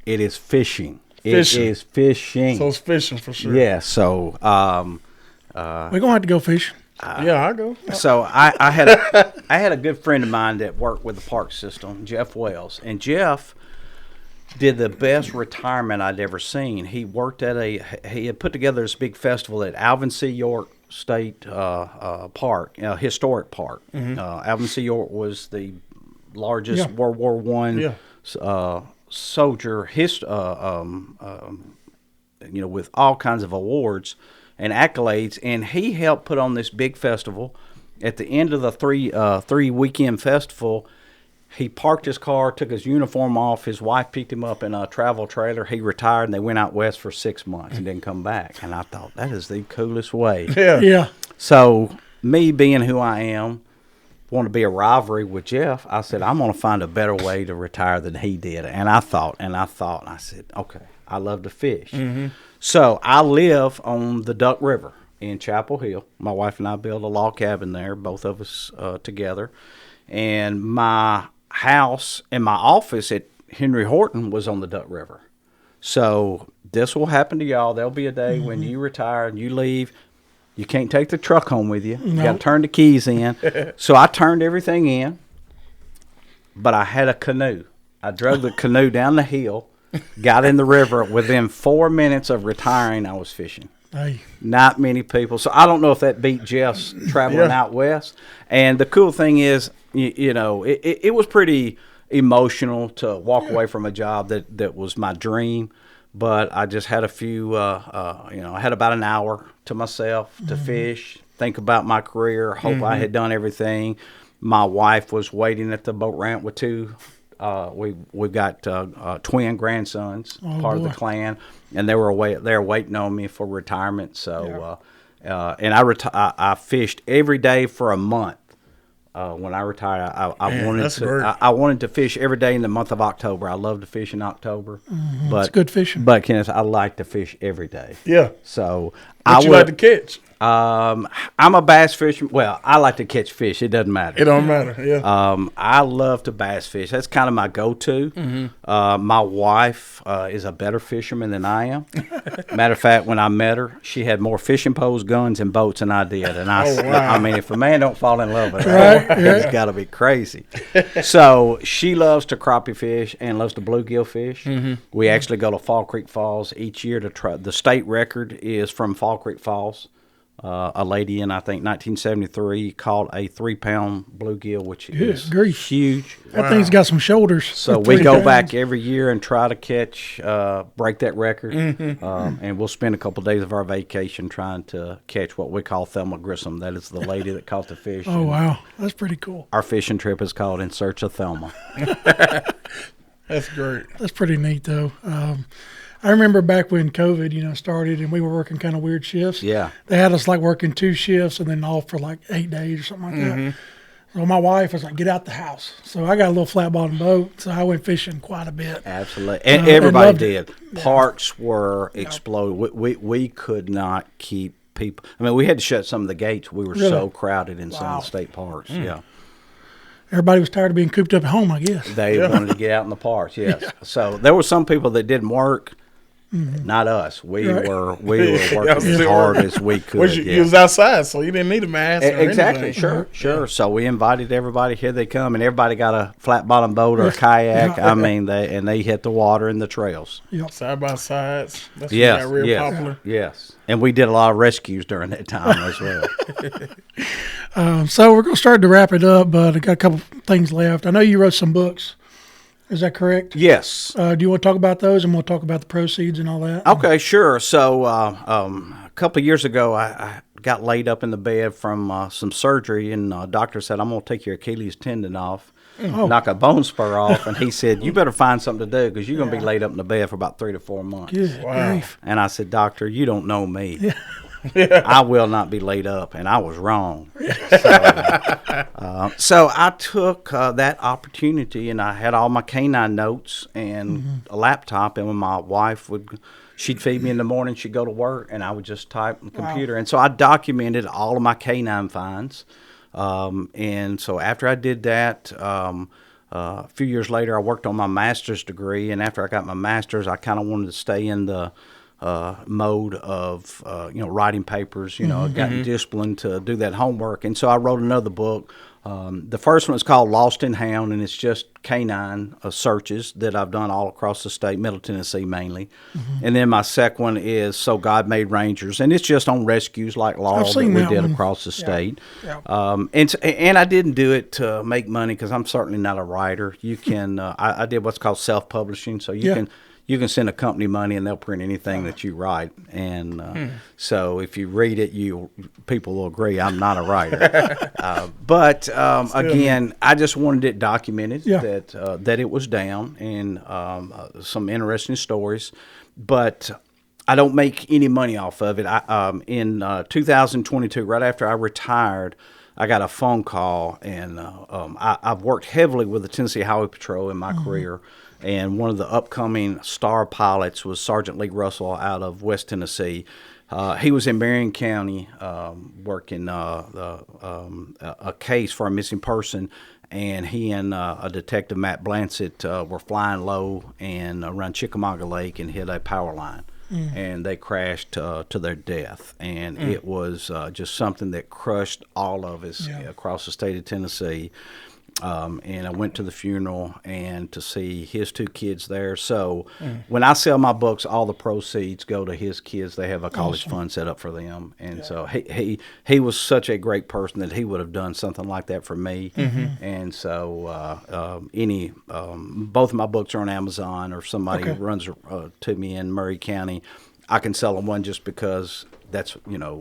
It is fishing. Fishing. It is fishing. So it's fishing for sure. Yeah. So, We're gonna have to go fishing. Yeah, I go. so I had a good friend of mine that worked with the park system, Jeff Wells, and Jeff did the best retirement I'd ever seen. He worked he had put together this big festival at Alvin C. York State Park, historic park. Alvin C. York was the largest World War One soldier, with all kinds of awards and accolades, and he helped put on this big festival. At the end of the three weekend festival, he parked his car, took his uniform off. His wife picked him up in a travel trailer. He retired, and they went out west for 6 months and didn't come back. And I thought, that is the coolest way. Yeah. So, me being who I am, want to be a rivalry with Jeff, I said, I'm going to find a better way to retire than he did. And I thought, and I said, okay, I love to fish. So, I live on the Duck River in Chapel Hill. My wife and I built a log cabin there, both of us together. And my house and my office at Henry Horton was on the Duck River. So this will happen to y'all. There'll be a day when you retire and you leave. You can't take the truck home with you. You got to turn the keys in. So I turned everything in, but I had a canoe. I drove the canoe down the hill, got in the river. Within 4 minutes of retiring, I was fishing. Hey. Not many people. So I don't know if that beat Jeff's traveling out west. And the cool thing is, it was pretty emotional to walk away from a job that was my dream. But I just had a few, I had about an hour to myself to fish, think about my career, hope I had done everything. My wife was waiting at the boat ramp with two. We've got twin grandsons, part of the clan, and they were there waiting on me for retirement. So, and I fished every day for a month. When I retired, I wanted to fish every day in the month of October. I love to fish in October, but It's good fishing. But Kenneth, I like to fish every day. Yeah. So What you like to catch? I'm a bass fisherman. Well, I like to catch fish. It doesn't matter. It don't matter. Yeah. I love to bass fish. That's kind of my go-to. My wife is a better fisherman than I am. Matter of fact, when I met her, she had more fishing poles, guns, and boats than I did. And I mean, if a man don't fall in love with her, he's got to be crazy. So she loves to crappie fish and loves to bluegill fish. We actually go to Fall Creek Falls each year to try. The state record is from Fall Creek Falls. A lady in, I think, 1973 caught a 3-pound bluegill, which is huge. That thing's got some shoulders. So we go back every year and try to catch, break that record. And we'll spend a couple days of our vacation trying to catch what we call Thelma Grissom. That is the lady that caught the fish. Oh, wow. That's pretty cool. Our fishing trip is called In Search of Thelma. That's great. That's pretty neat, though. I remember back when COVID, started and we were working kind of weird shifts. Yeah. They had us like working 2 shifts and then off for like 8 days or something like that. So my wife was like, get out the house. So I got a little flat bottom boat. So I went fishing quite a bit. Absolutely. And everybody loved did. Parks were exploded. We could not keep people. I mean, we had to shut some of the gates. We were so crowded in some of the state parks. Yeah. Everybody was tired of being cooped up at home, I guess. They wanted to get out in the parks, yes. So there were some people that didn't work. Not us. We were working as hard as we could. You was outside, so you didn't need a mask. Exactly. Anything. Sure. So we invited everybody. Here they come, and everybody got a flat bottom boat or a kayak. I mean, they hit the water and the trails. Side by sides. That's got real popular. Yes. And we did a lot of rescues during that time as well. So we're going to start to wrap it up, but I got a couple things left. I know you wrote some books. Is that correct? Yes. Do you want to talk about those, and we'll talk about the proceeds and all that? Okay, sure. So a couple of years ago, I got laid up in the bed from some surgery, and doctor said, I'm going to take your Achilles tendon off, knock a bone spur off. And he said, you better find something to do because you're going to be laid up in the bed for about 3 to 4 months. Good grief. And I said, doctor, you don't know me. I will not be laid up. And I was wrong. So I took that opportunity, and I had all my canine notes and a laptop. And when my wife she'd feed me in the morning, she'd go to work, and I would just type on the computer. And so I documented all of my canine finds. And so after I did that, a few years later, I worked on my master's degree. And after I got my master's, I kind of wanted to stay in the mode of, writing papers. I got disciplined to do that homework. And so I wrote another book. The first one is called Lost and Hound, and it's just canine searches that I've done all across the state, Middle Tennessee mainly. And then my second one is So God Made Rangers, and it's just on rescues like Laurel that we did across the state. And I didn't do it to make money because I'm certainly not a writer. You can I did what's called self-publishing, so you can send a company money and they'll print anything that you write. And so if you read it, people will agree I'm not a writer. But again, I just wanted it documented that it was down, and some interesting stories. But I don't make any money off of it. In 2022, right after I retired, I got a phone call, and I've worked heavily with the Tennessee Highway Patrol in my career. And one of the upcoming star pilots was Sergeant Lee Russell out of West Tennessee. He was in Marion County working a case for a missing person, and he and a detective, Matt Blancett, were flying low and around Chickamauga Lake and hit a power line. And they crashed to their death. And it was just something that crushed all of us across the state of Tennessee. And I went to the funeral and to see his 2 kids there. So when I sell my books, all the proceeds go to his kids. They have a college fund set up for them. And so he was such a great person that he would have done something like that for me. And so both of my books are on Amazon, or somebody who runs to me in Murray County. I can sell them one just because that's,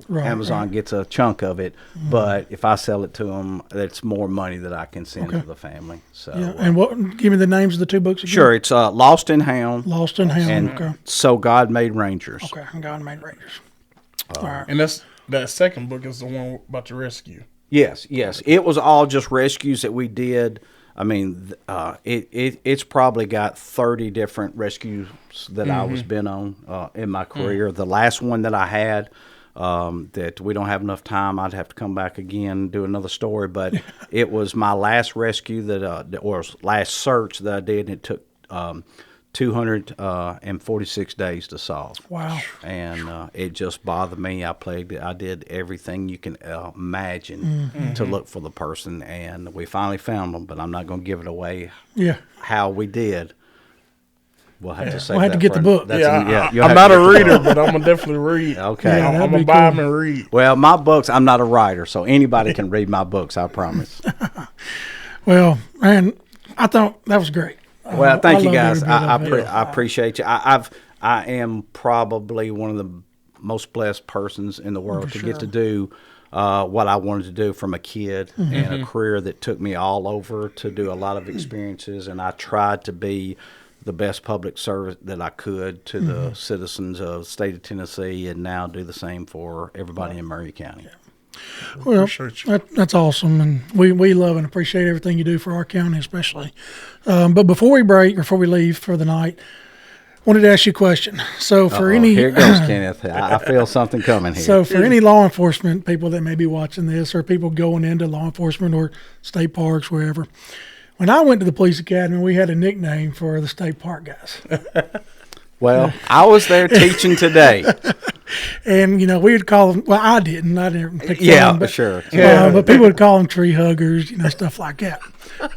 Amazon gets a chunk of it. But if I sell it to them, that's more money that I can send to the family. So, and give me the names of the 2 books again. Sure, it's Lost and Hound. Lost and Hound, and So God Made Rangers. Okay, God Made Rangers. All right. And that second book is the one about the rescue. Yes. It was all just rescues that we did. I mean, it's probably got 30 different rescues that I was been on in my career. The last one that I had, that we don't have enough time, I'd have to come back again and do another story. But it was my last rescue or last search that I did, and it took 246 days to solve. Wow. And it just bothered me. I did everything you can imagine to look for the person, and we finally found them, but I'm not going to give it away how we did. We'll have to say we'll have to get the book. I'm not a reader, but I'm going to definitely read. Okay. I'm going to buy them and read. Well, my books, I'm not a writer, so anybody can read my books, I promise. Well, man, I thought that was great. Well, thank you guys. I appreciate you. I am probably one of the most blessed persons in the world to get to do what I wanted to do from a kid, and a career that took me all over to do a lot of experiences. And I tried to be the best public servant that I could to the citizens of the state of Tennessee, and now do the same for everybody in Murray County. Well, that's awesome, and we love and appreciate everything you do for our county, especially. But before we leave for the night, wanted to ask you a question. So here it goes, Kenneth. I feel something coming here. So for any law enforcement people that may be watching this, or people going into law enforcement or state parks, wherever, when I went to the police academy, we had a nickname for the state park guys. Well, I was there teaching today. And, we would call them, well, I didn't pick them, but, sure. But people would call them tree huggers, stuff like that.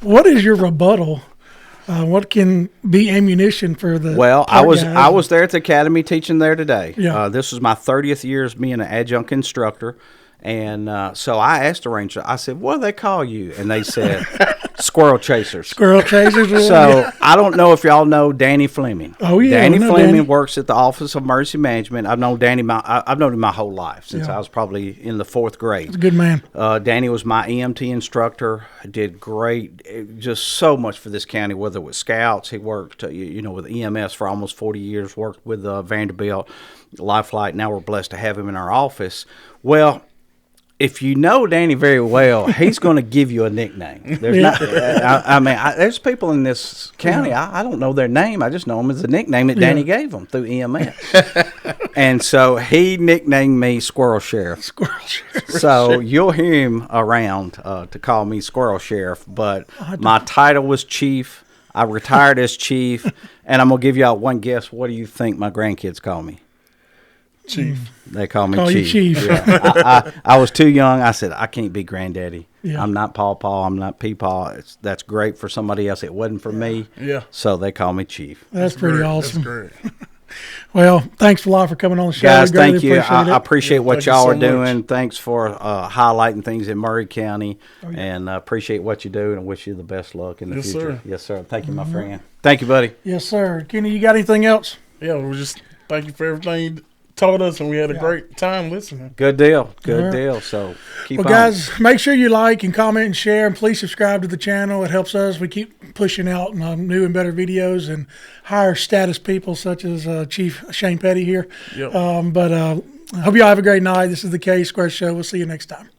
What is your rebuttal? What can be ammunition for the Well, I was there at the academy teaching there today. Yeah. This was my 30th year as being an adjunct instructor. And so I asked the ranger, I said, what do they call you? And they said, Squirrel Chasers. Squirrel Chasers. So I don't know if y'all know Danny Fleming. Oh, yeah, Danny I know Fleming Danny. works at the Office of Emergency Management. I've known Danny. I've known him my whole life since Yeah. I was probably in the 4th grade. He's a good man. Danny was my EMT instructor. Did great, just so much for this county. Whether it was Scouts, he worked, with EMS for almost 40 years. Worked with Vanderbilt, Life Flight. Now we're blessed to have him in our office. Well, if you know Danny very well, he's going to give you a nickname. There's not. There's people in this county. I don't know their name. I just know them as a nickname that Danny gave them through EMS. And so he nicknamed me Squirrel Sheriff. Squirrel Sheriff. So you'll hear him around to call me Squirrel Sheriff. But my title was Chief. I retired as Chief. And I'm going to give y'all one guess. What do you think my grandkids call me? Chief. They call me Call you Chief. Chief. Yeah. I was too young. I said, I can't be Granddaddy. Yeah. I'm not Paw. I'm not Peepaw. That's great for somebody else. It wasn't for me. Yeah. So they call me Chief. That's pretty Great. awesome. That's great. Well, thanks a lot for coming on the show. Guys, We greatly thank you. appreciate it. I appreciate what thank you y'all so are doing. much. Thanks for highlighting things in Murray County. Oh, And appreciate what you do and wish you the best luck in the Yes, future. sir. Yes, sir. Thank you, my friend. Thank you, buddy. Yes, sir. Kenny, you got anything else? Yeah, we just thank you for everything you told us, and we had a great time listening. Good deal. Good All right. deal. So keep Well, on. guys, make sure you like and comment and share, and please subscribe to the channel. It helps us. We keep pushing out new and better videos and higher status people such as Chief Shane Petty here. Yep. I hope you all have a great night. This is the K Square Show. We'll see you next time.